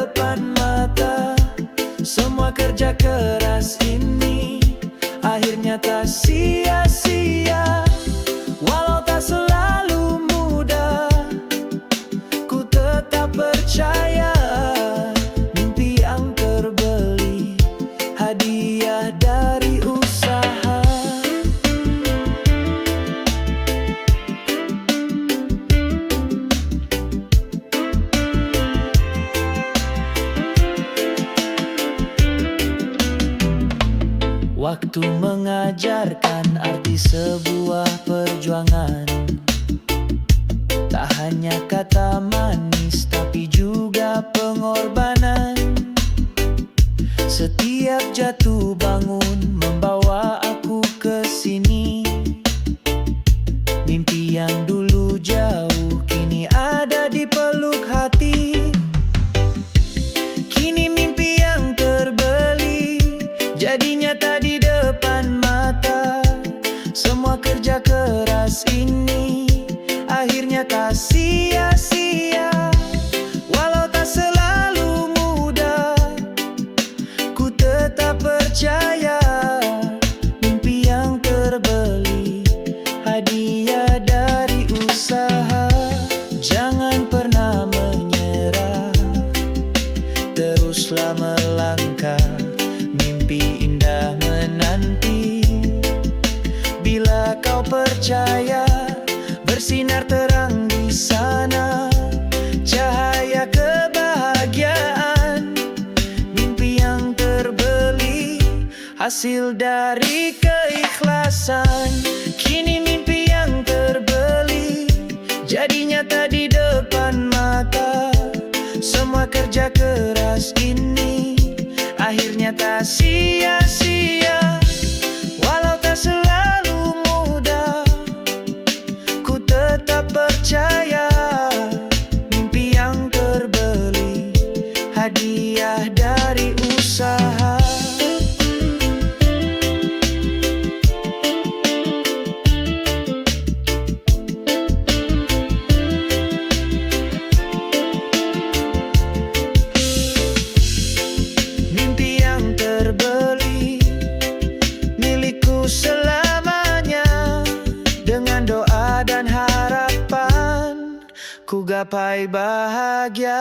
depan mata. Semua kerja keras ini akhirnya tak sia-sia. Walau tak selalu mudah, ku tetap percaya. Mimpi yang terbeli, hadiah dari usaha. Waktu mengajarkan arti sebuah perjuangan. Tak hanya kata manis, tapi juga pengorbanan. Setiap jatuh bangun membawa aku ke sini. Mimpi yang dulu jauh kini ada di peluk hati. Kini mimpi yang terbeli jadi nyata di depan mata. Semua kerja keras ini akhirnya tak sia-sia. Walau tak selalu mudah, ku tetap percaya. Mimpi yang terbeli, hadiah dari usaha. Jangan pernah menyerah, teruslah melangkah. Mimpi indah menanti. Bila kau percaya, bersinar terang di sana, cahaya kebahagiaan. Mimpi yang terbeli, hasil dari keikhlasan. Kini mimpi yang terbeli jadi nyata di depan mata. Semua kerja keras ini akhirnya tak sia-sia. Walau tak selalu mudah, ku tetap percaya. Mimpi yang terbeli, hadiah dari usaha. Mimpi yang terbeli, milikku selamanya. Dengan doa dan harapan, ku gapai bahagia.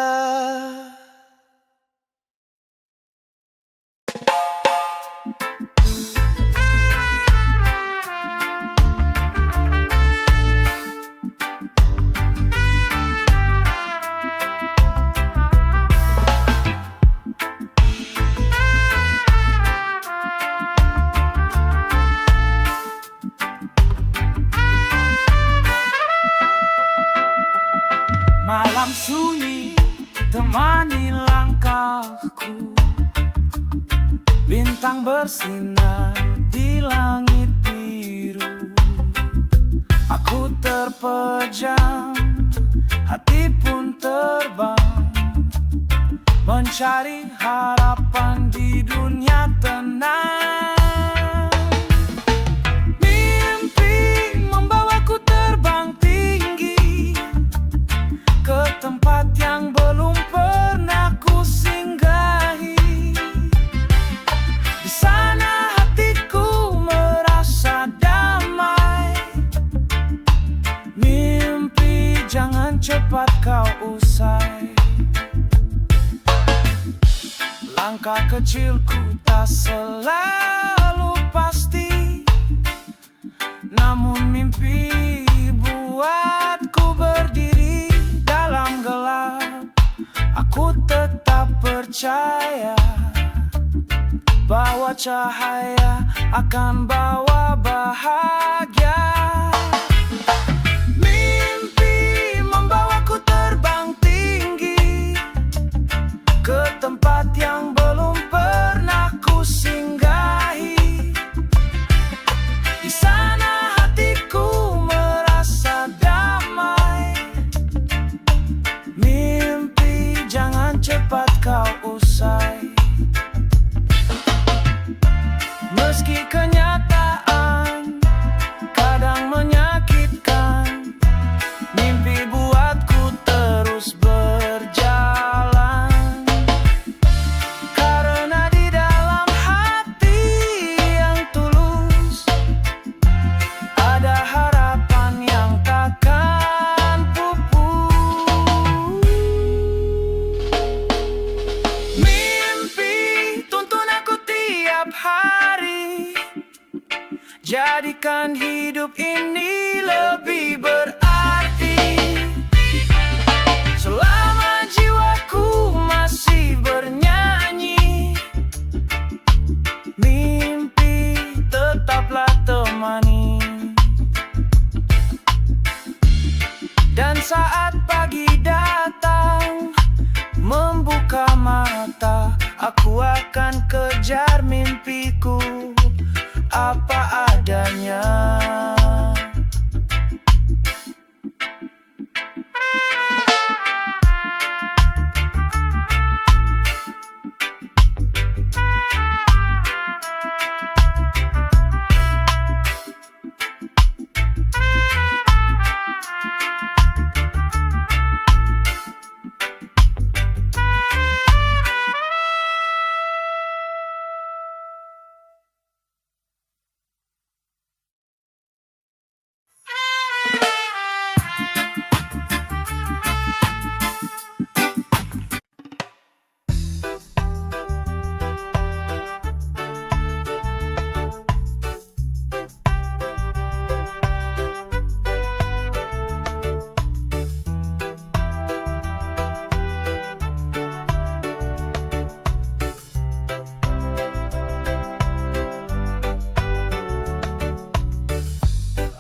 Malam sunyi temani langkahku. Bintang bersinar di langit biru. Aku terpejam, hati pun terbang, mencari harapan di dunia tenang. Mimpi membawaku terbang tinggi ke tempat yang belum pernah ku singgahi. Di sana hatiku merasa damai. Mimpi jangan cepat kau usai. Langkah kecilku tak selalu pasti, namun mimpi buatku berdiri dalam gelap. Aku tetap percaya bahwa cahaya akan bawa bahagia. Mimpi membawaku terbang tinggi ke tempat yang belum pernah ku singgahi. Di sana hatiku merasa damai. Mimpi jangan cepat kau usai. Meski kenyataan kadang menyakitkan, mimpi buatku terus berjalan. jadikan hidup ini lebih berarti. Selama jiwaku masih bernyanyi, mimpi tetaplah temani. Dan saat pagi datang, membuka mata, aku akan kejar mimpiku apa adanya.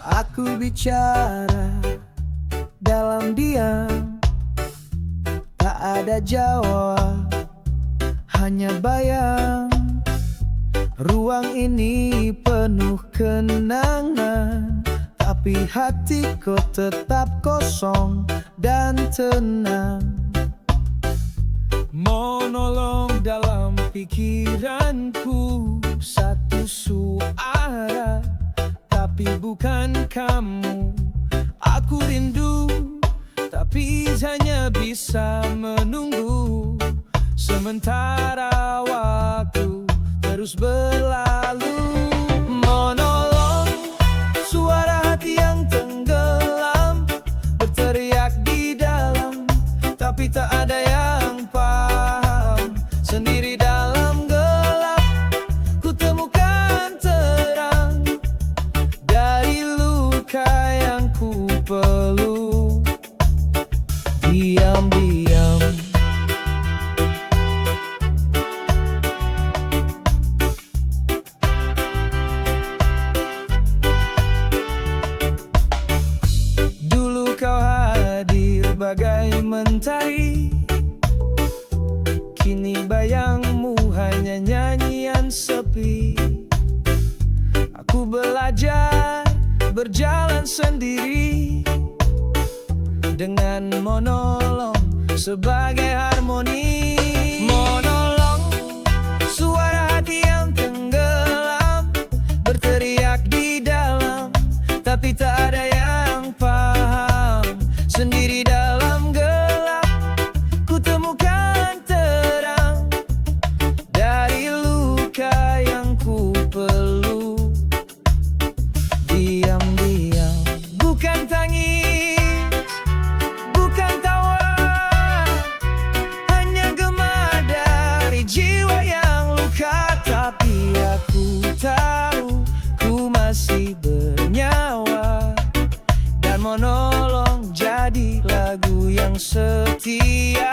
Aku bicara dalam diam, tak ada jawab, hanya bayang. Ruang ini penuh kenangan, tapi hatiku tetap kosong dan tenang. Monolog dalam pikiranku, satu suara, tapi bukan kamu. Aku rindu, tapi hanya bisa menunggu. Sementara waktu terus berlalu. Monolog, suara hati yang tenggelam, berteriak di dalam, tapi tak ada yang paham. Sendiri dalam gelap, ku temukan terang dari luka yang ku peluk. Diam-diam, dulu kau hadir bagai mentari, kini bayangmu hanya nyanyian sepi. Aku belajar berjalan sendiri, dengan monolog sebagai harmoni. Monolog, suara hati yang tenggelam, berteriak di dalam, tapi tak ada yang paham. Sendiri dalam gelap, ku temukan terang dari luka yang ku peluk. Diam-diam, bukan tangis, bukan tawa, hanya gema dari jiwa yang luka. Tapi aku tahu ku masih bernyawa, dan monolog jadi lagu yang setia.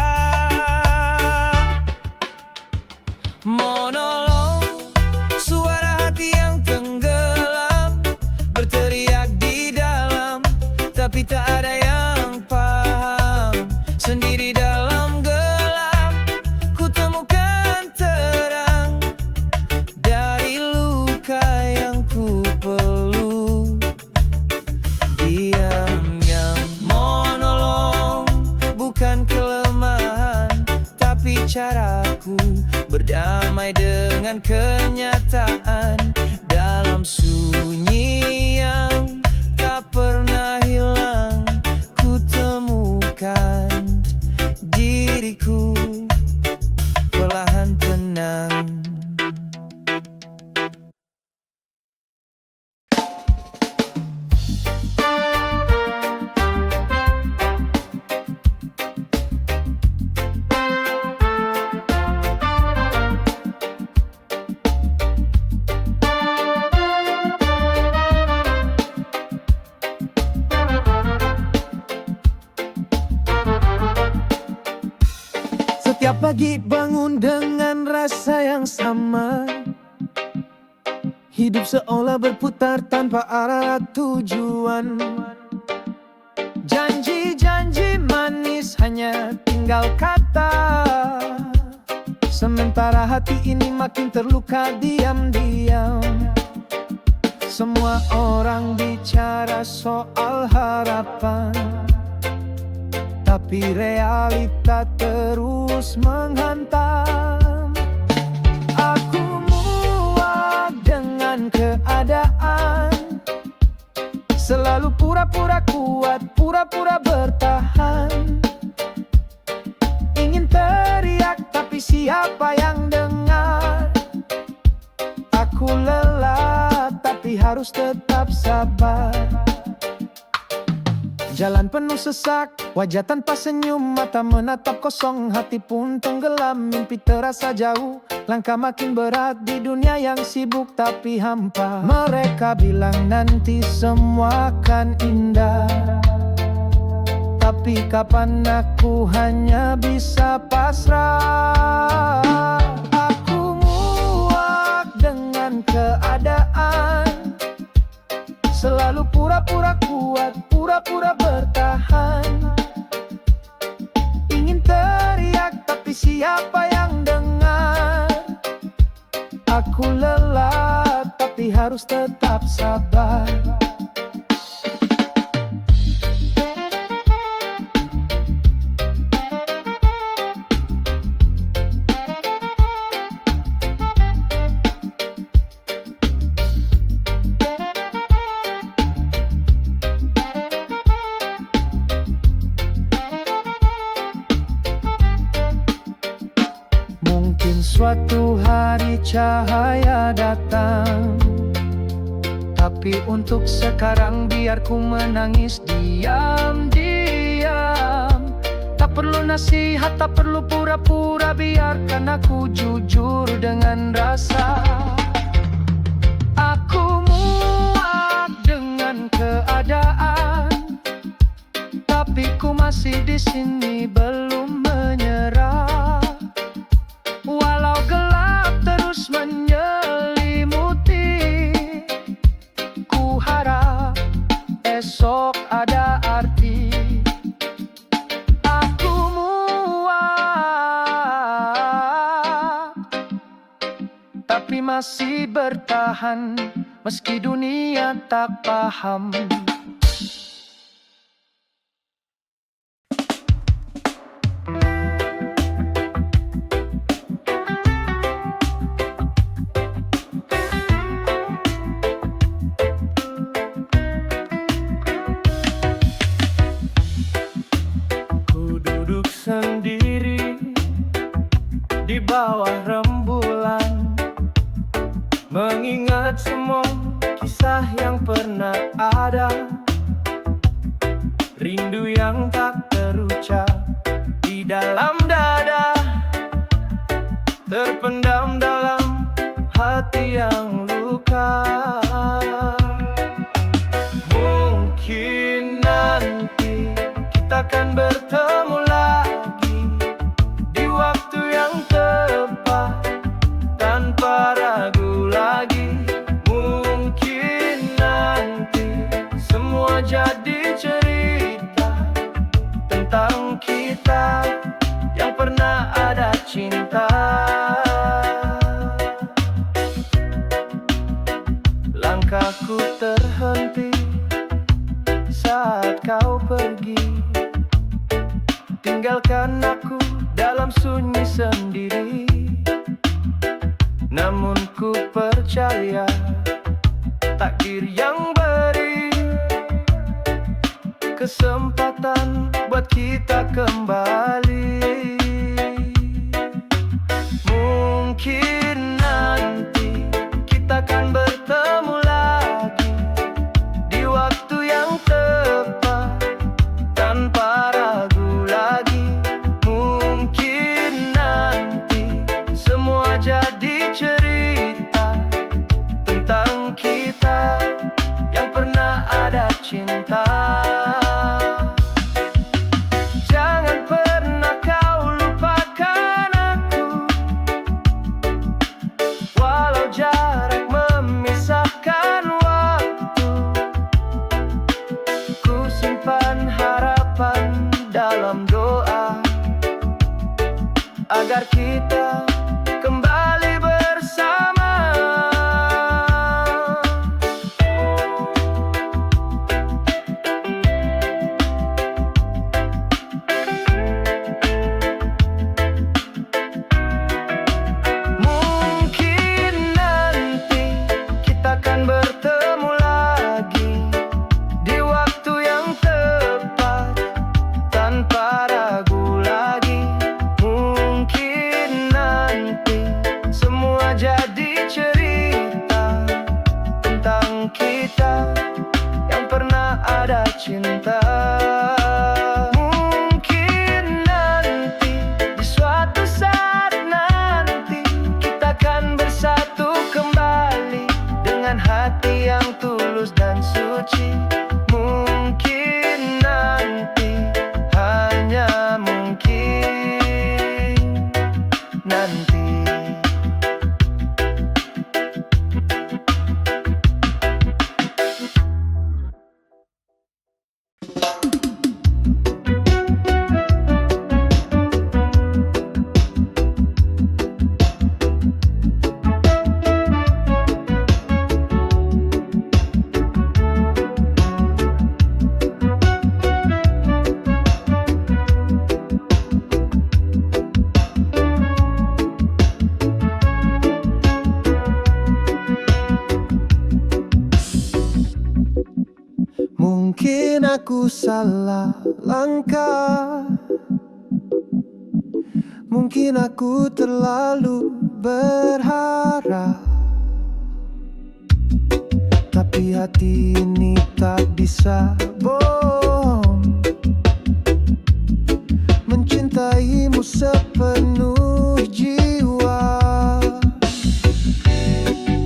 Monolog, suara hati yang tenggelam, berteriak di dalam, tapi tak ada yang paham. Sendiri dalam gelap, ku temukan terang dari luka yang ku peluk. Diam-diam, monolog bukan kelemahan, tapi caraku berdamai dengan kenyataan. Dalam sunyi yang tak pernah hilang, ku temukan diriku perlahan tenang. Setiap pagi bangun dengan rasa yang sama. Hidup seolah berputar tanpa arah tujuan. Janji-janji manis hanya tinggal kata, sementara hati ini makin terluka diam-diam. Semua orang bicara soal harapan, tapi realita terus menghantam. Aku muak dengan keadaan, selalu pura-pura kuat, pura-pura bertahan. Ingin teriak tapi siapa yang dengar? Aku lelah tapi harus tetap sabar. Jalan penuh sesak, wajah tanpa senyum, mata menatap kosong, hati pun tenggelam, mimpi terasa jauh, langkah makin berat di dunia yang sibuk tapi hampa. Mereka bilang nanti semua akan indah, tapi kapan aku hanya bisa pasrah. Aku muak dengan keadaan, selalu pura-pura kuat, pura-pura bertahan. Ingin teriak tapi siapa yang dengar? Aku lelah tapi harus tetap sabar. Suatu hari cahaya datang, tapi untuk sekarang biar ku menangis diam-diam. Tak perlu nasihat, tak perlu pura-pura, biarkan aku jujur dengan rasa. Aku muak dengan keadaan, tapi ku masih di sini belum menyerah. Walau gelap terus menyelimuti, ku harap esok ada arti. Aku muak, tapi masih bertahan, meski dunia tak paham. Sendiri di bawah rembulan, mengingat semua kisah yang pernah ada, rindu yang tak terucap di dalam dada, terpendam dalam hati yang luka. Mungkin nanti kita akan bertemu lagi di waktu yang tepat, tanpa ragu lagi. Mungkin nanti semua jadi cerita tentang kita yang pernah ada cinta. Langkahku terhenti saat kau pergi, tinggalkan aku dalam sunyi sendiri. Namun ku percaya takdir yang beri kesempatan buat kita kembali. Mungkin nanti kita akan bertemu lagi di waktu yang tepat, tanpa ragu lagi. Mungkin nanti semua jadi cerita tentang kita yang pernah ada cinta. Jangan pernah kita kembali bersama. Mungkin nanti kita akan bertemu lagi di waktu yang tepat, tanpa ragu lagi. Mungkin nanti semua jadi cerita tentang kita yang pernah ada cinta. Mungkin nanti di suatu saat nanti kita akan bersatu kembali dengan hati yang tulus dan suci. Mungkin nanti, hanya mungkin nanti. Mungkin aku salah langkah, mungkin aku terlalu berharap, tapi hati ini tak bisa bohong, mencintaimu sepenuh jiwa.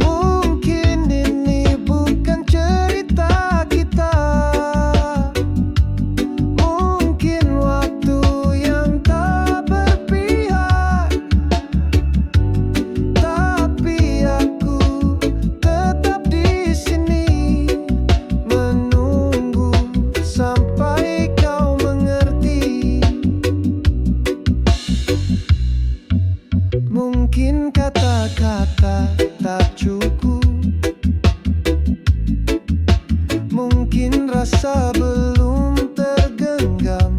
Mungkin ini bukan cerita kita, mungkin waktu yang tak berpihak, tapi aku tetap di sini menunggu sampai kau mengerti. Mungkin kata-kata tak cukup, mungkin rasa belum tergenggam,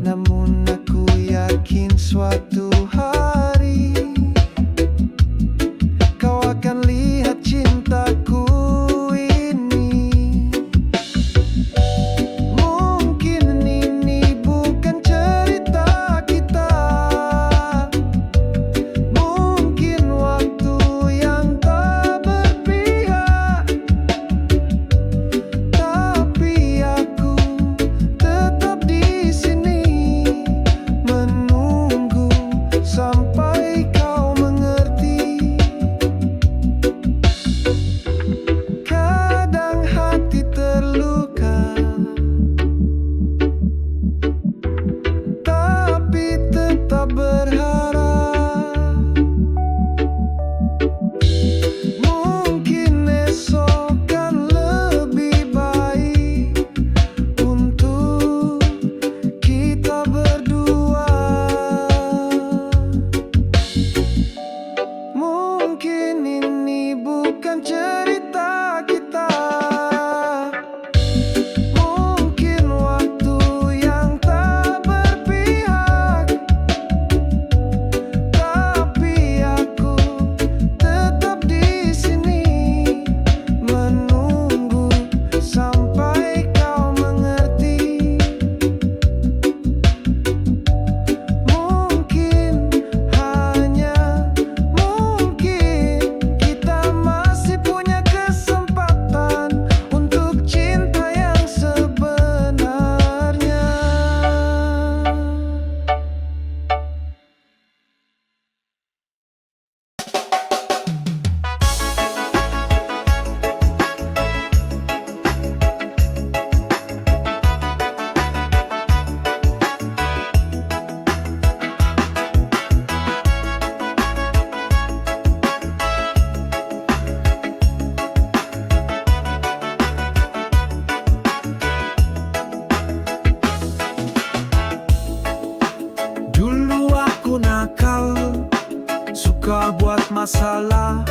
namun aku yakin suatu hari kau akan lihat cintaku ini. Mungkin ini bukan cerita kita, mungkin waktu yang tak berpihak, tapi aku tetap di sini menunggu sampai masalah,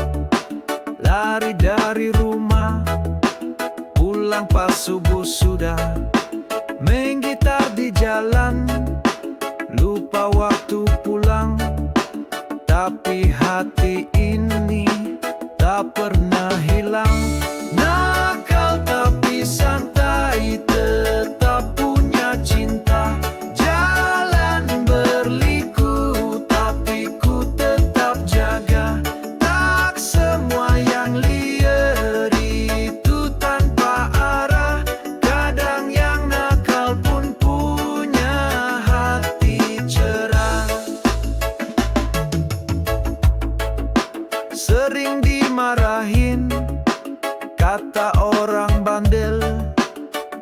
lari dari rumah, pulang pas subuh sudah main gitar di jalan, lupa waktu pulang. Tapi hati ini tak pernah hilang. Nakal tapi santai, tetap punya cinta. Jalan berliku tapi ku tetap jaga. Tak semua yang liar itu tanpa arah. Kadang yang nakal pun punya hati cerah. Sering dimarahin, kata orang bandel.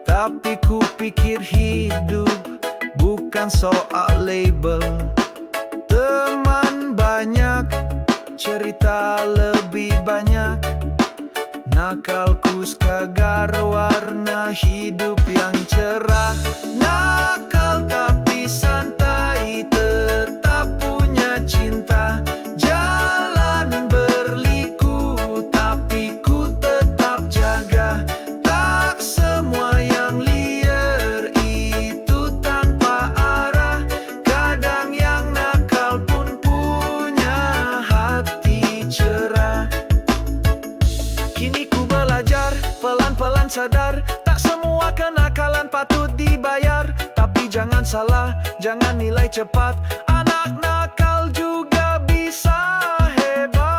Tapi ku pikir hidup bukan soal label. Teman banyak, cerita lebih banyak. Nakalku segar warna hidup yang cerah. Nakal tapi santai, tetap punya cinta. Jalan berliku tapi ku tetap jaga. Tak semua yang liar itu tanpa arah. Kadang yang nakal pun punya hati cerah. Kini ku belajar, pelan-pelan sadar. Tak semua kenakalan patut dibayar. Tapi jangan salah, jangan nilai cepat. Anak nakal juga bisa hebat.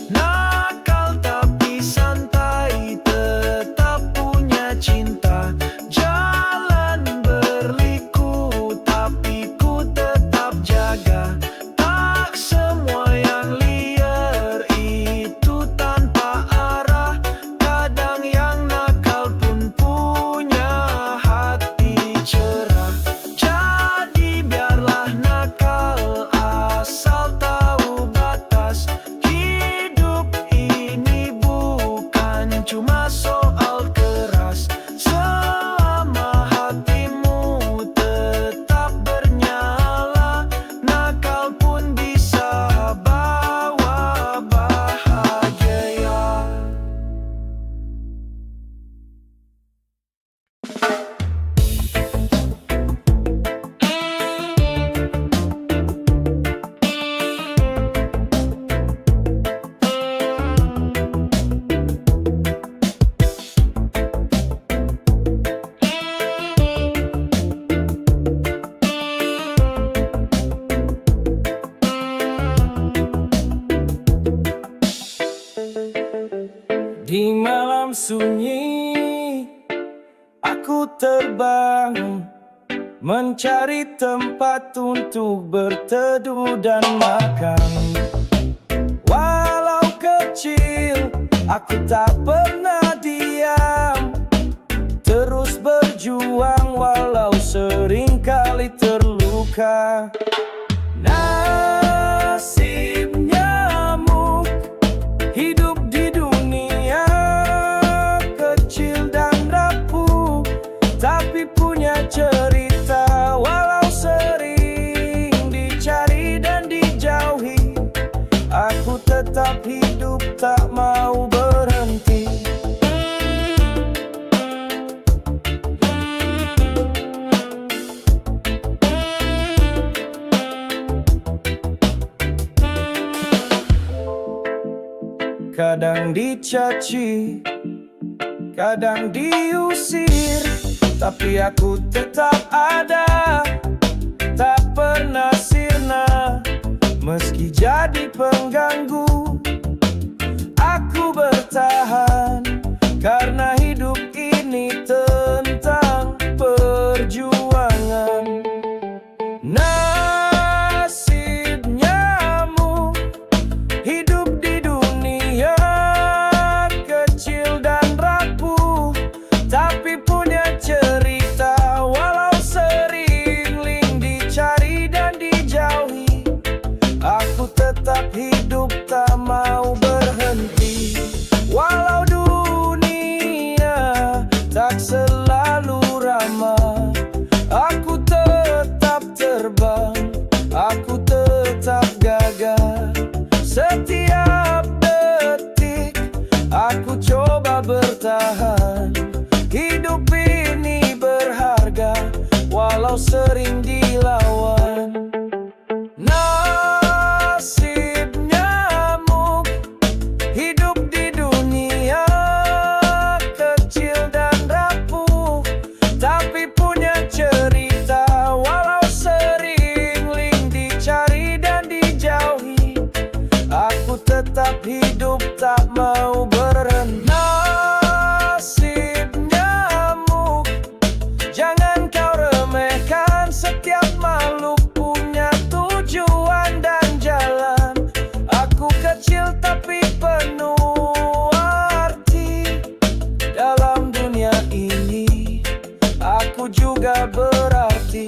Nakal tapi santai, tetap punya cinta. Jalan berliku tapi ku tetap jaga. Tak semua yang liar itu tanpa arah. Kadang yang nakal pun punya hati cerah. Jadi biarlah nakal asal tahu batas. Hidup ini bukan cuma soal keras. Selama hatimu tetap bernyala, nakal pun bisa bawa bahagia. Di malam sunyi, aku terbang mencari tempat untuk berteduh dan makan. Walau kecil, aku tak pernah diam. Terus berjuang walau seringkali terluka. Nasib nyamuk hidup di dunia kecil dan rapuh, tapi punya cerita. Walau sering dicari dan dijauhi, aku tetap hidup, tak mau berhenti. Kadang dicaci, kadang diusir, tapi aku tetap ada, tak pernah sirna. Meski jadi pengganggu, aku bertahan. Karena hidup ini tentang perjuangan. Nasib nyamuk hidup di dunia kecil dan Setiap detik aku coba bertahan. Hidup ini berharga walau sering dilawan. Nasib nyamuk hidup di dunia kecil dan rapuh, tapi punya cerita walau sering ling dicari dan dijauhi. Aku tetap hidup, tak mau berhenti. Nasib nyamuk, jangan kau remehkan. Setiap makhluk punya tujuan dan jalan. Aku kecil tapi penuh arti. Dalam dunia ini aku juga berarti.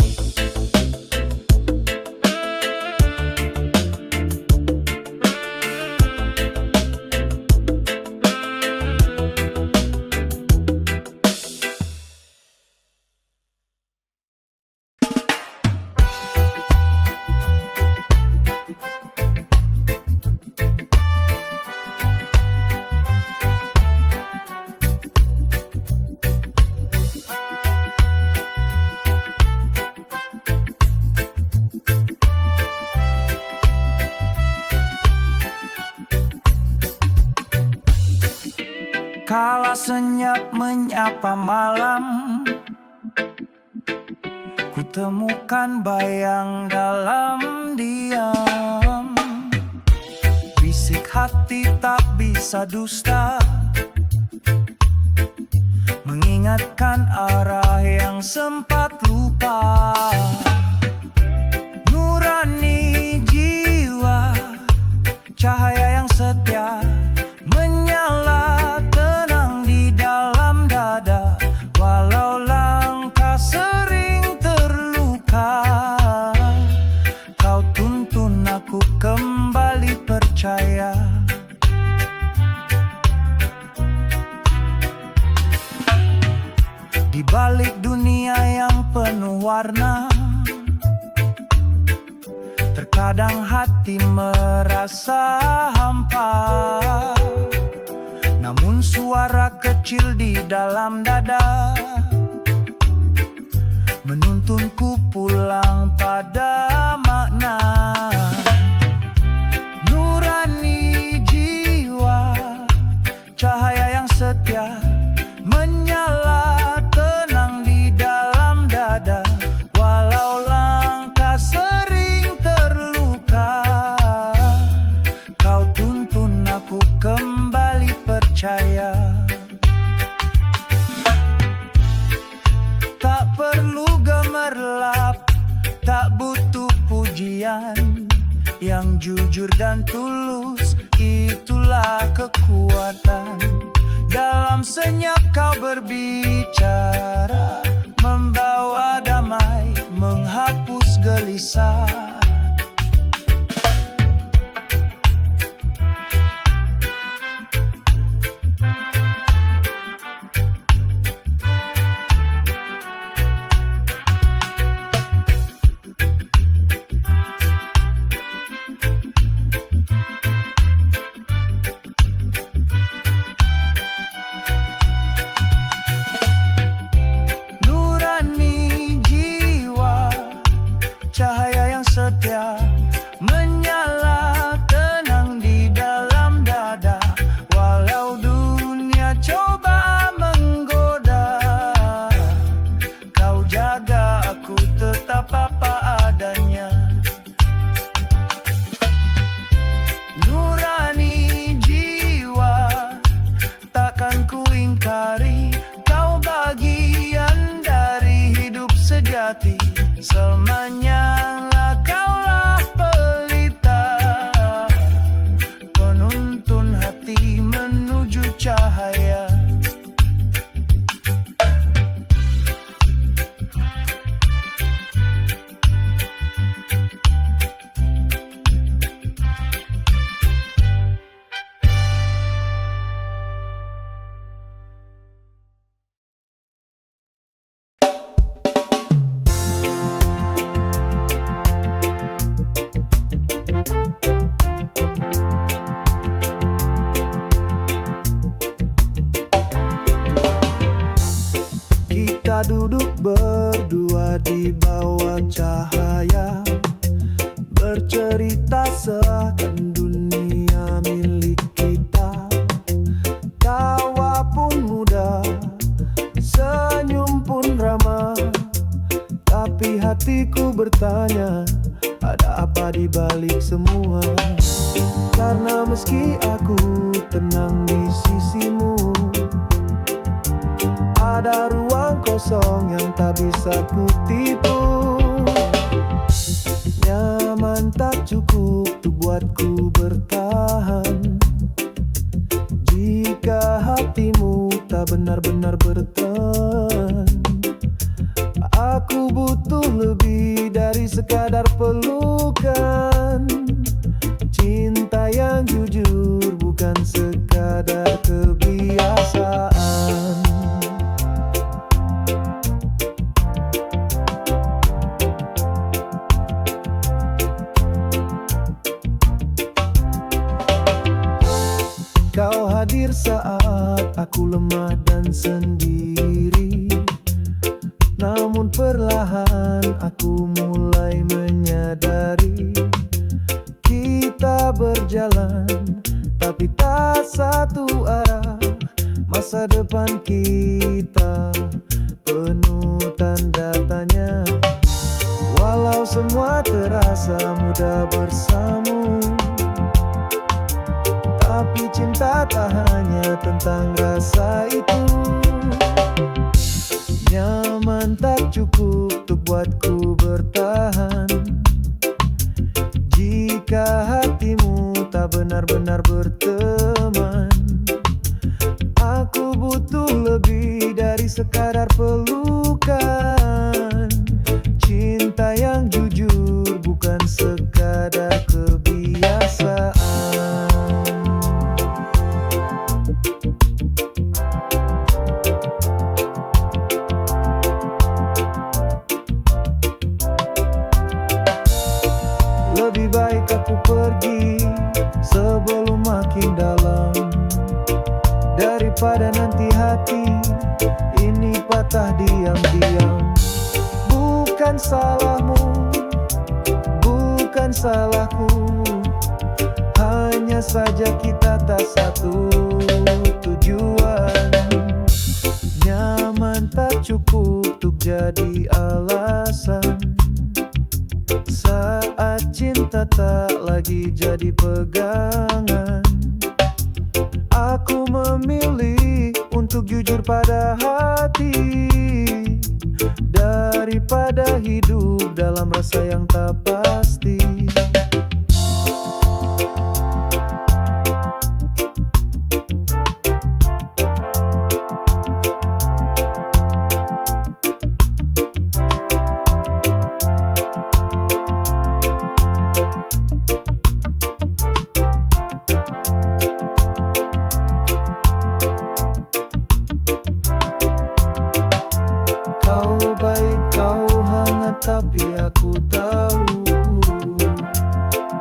Kala senyap menyapa malam, ku temukan bayang dalam diam. Bisik hati tak bisa dusta, mengingatkan arah yang sempat lupa. Nurani jiwa, cahaya yang setia menyala tenang di dalam dada. Walau langkah sering terluka, kau tuntun aku kembali percaya. Di balik dunia yang penuh warna, terkadang hati merasa hampa. Namun suara kecil di dalam dada menuntunku pulang pada makna. Nurani jiwa, cahaya yang setia menyala tenang di dalam dada. Walau langkah sering terluka, kau tuntun aku kembali percaya. Tak perlu gemerlap, tak butuh pujian. Yang jujur dan tulus, itulah kekuatan. Dalam senyap kau berbicara, membawa damai, menghapus gelisah. Cahaya yang setia menyala tenang di dalam dada. Walau dunia coba menggoda, kau jaga aku tetap apa adanya. Nurani jiwa, takkan ku ingkari. Kau bagian dari hidup sejati. Selamanya kaulah pelita, penuntun hati menuju cahaya. Kita duduk berdua di bawah cahaya, bercerita seakan dunia milik kita. Tawa pun mudah, senyum pun ramah, tapi hatiku bertanya, ada apa di balik semua? Karena meski aku tenang di sisimu, ada ruang kosong yang tak bisa ku tipu. Nyaman tak cukup tuh buatku bertahan jika hatimu tak benar-benar berteman. Aku butuh lebih dari sekadar pelukan, cinta yang jujur bukan sekadar kebiasaan. Kau hadir saat aku lemah dan sendiri, namun perlahan aku mulai menyadari kita berjalan tapi tak satu arah. Masa depan kita penuh tanda tanya. Walau semua terasa mudah bersamamu, tapi cinta tak hanya tentang rasa itu. Nyaman tak cukup untuk buatku bertahan jika hatimu tak benar-benar berteman. Aku butuh lebih dari sekadar pelukan, cinta yang jujur bukan sekadar kebiasaan. Lebih baik aku pergi sebelum makin dalam, daripada nanti hati ini patah diam-diam. Bukan salahmu, bukan salahku, hanya saja kita tak satu tujuan. Nyaman tak cukup untuk jadi alasan saat cinta tak lagi jadi pegangan. Aku memilih untuk jujur pada hati daripada hidup dalam rasa yang tak pasti. Kau baik, kau hangat, tapi aku tahu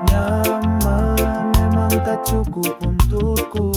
nyaman memang tak cukup untukku.